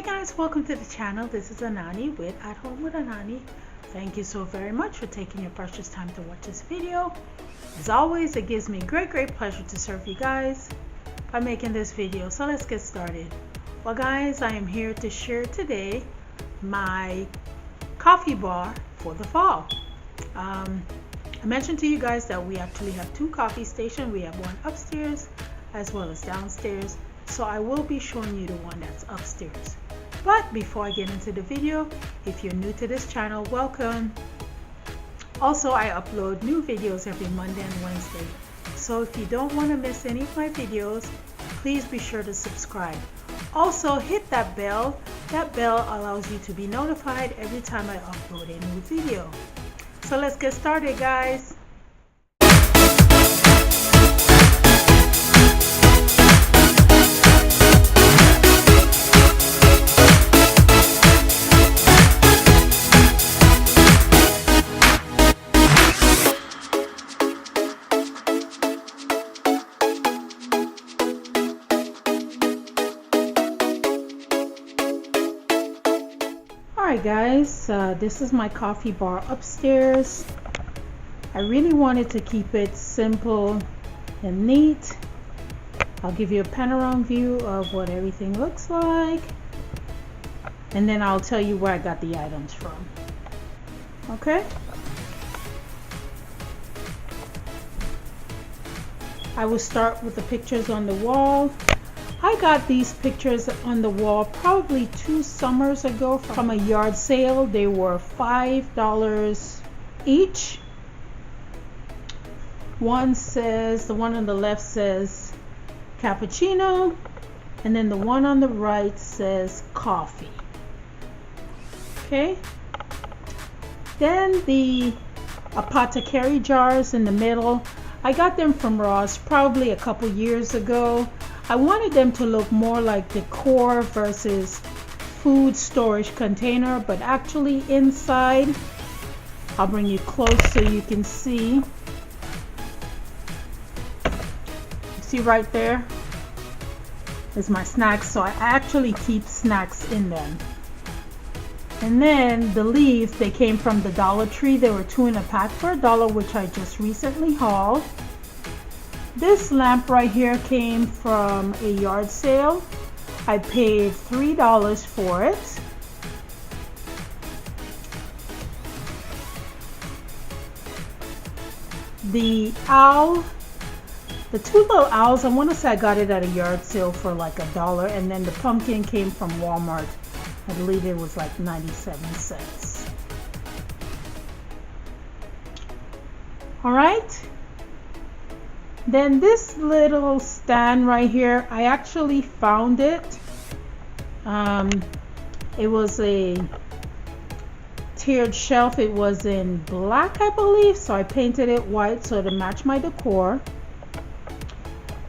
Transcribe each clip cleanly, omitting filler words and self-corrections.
Hey guys, welcome to the channel. This is Anani with At Home with Anani. Thank you so very much for taking your precious time to watch this video. As always, it gives me great pleasure to serve you guys by making this video. So let's get started. Well guys, I am here to share today my coffee bar for the fall. I mentioned to you guys that we actually have two coffee stations. We have one upstairs as well as downstairs. So I will be showing you the one that's upstairs. But before I get into the video, if you're new to this channel, welcome. Also, I upload new videos every Monday and Wednesday. So if you don't want to miss any of my videos, please be sure to subscribe. Also, hit that bell. That bell allows you to be notified every time I upload a new video. So let's get started, guys. Alright guys, this is my coffee bar upstairs. I really wanted to keep it simple and neat. I'll give you a panorama view of what everything looks like, and then I'll tell you where I got the items from. Okay? I will start with the pictures on the wall. I got these pictures on the wall probably 2 summers ago from a yard sale. They were $5 each. One says, the one on the left says cappuccino, and then the one on the right says coffee. Okay. Then the apothecary jars in the middle, I got them from Ross probably a couple years ago. I wanted them to look more like Decor versus food storage container, but actually inside, I'll bring you close so you can see. See right there is my snacks, so I actually keep snacks in them. And then the leaves, they came from the Dollar Tree. They were 2 in a pack for $1, which I just recently hauled. This lamp right here came from a yard sale. I paid $3 for it. The owl, the 2 little owls, I want to say I got it at a yard sale for like $1, and then the pumpkin came from Walmart. I believe it was like 97 cents. All right. Then this little stand right here, I actually found it. It was a tiered shelf. It was in black, I believe, so I painted it white so to match my decor.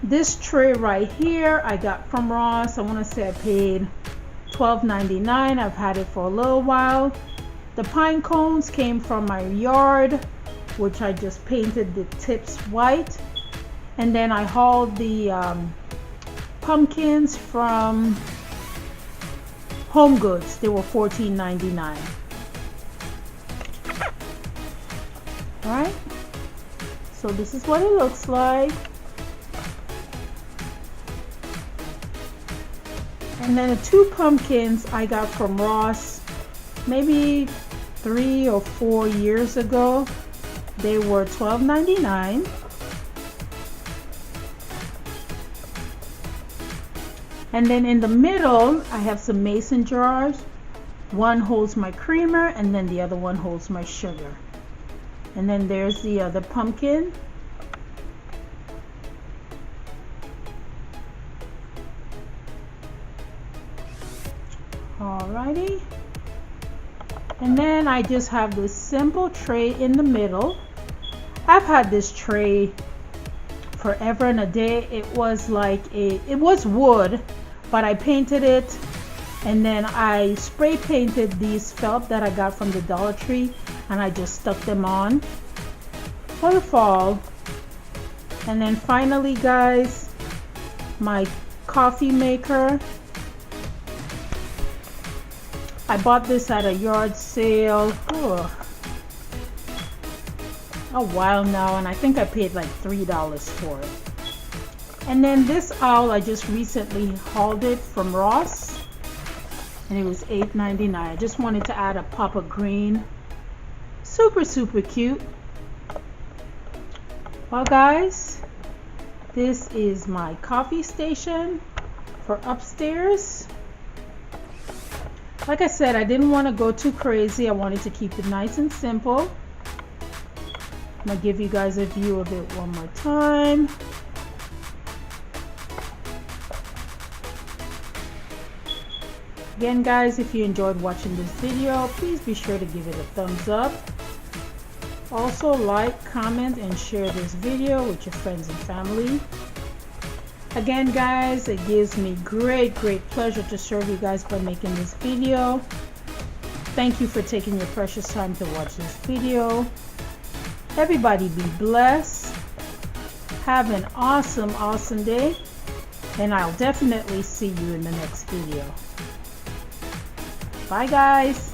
This tray right here I got from Ross. I want to say I paid $12.99. I've had it for a little while. The pine cones came from my yard, which I just painted the tips white. And then I hauled the pumpkins from Home Goods. They were $14.99. Alright, so this is what it looks like. And then the 2 pumpkins I got from Ross maybe 3 or 4 years ago. They were $12.99. And then in the middle, I have some mason jars. One holds my creamer, and then the other one holds my sugar. And then there's the other pumpkin. Alrighty. And then I just have this simple tray in the middle. I've had this tray forever and a day. It was like it was wood, but I painted it, and then I spray painted these felt that I got from the Dollar Tree, and I just stuck them on for the fall. And then finally guys, my coffee maker. I bought this at a yard sale a while now, and I think I paid like $3 for it. And then this owl, I just recently hauled it from Ross, and it was $8.99. I just wanted to add a pop of green. Super cute. Well guys, this is my coffee station for upstairs. Like I said, I didn't want to go too crazy. I wanted to keep it nice and simple. I'm going to give you guys a view of it one more time. Again guys, if you enjoyed watching this video, please be sure to give it a thumbs up. Also like, comment, and share this video with your friends and family. Again guys, it gives me great pleasure to serve you guys by making this video. Thank you for taking your precious time to watch this video. Everybody be blessed. Have an awesome day, and I'll definitely see you in the next video. Bye guys.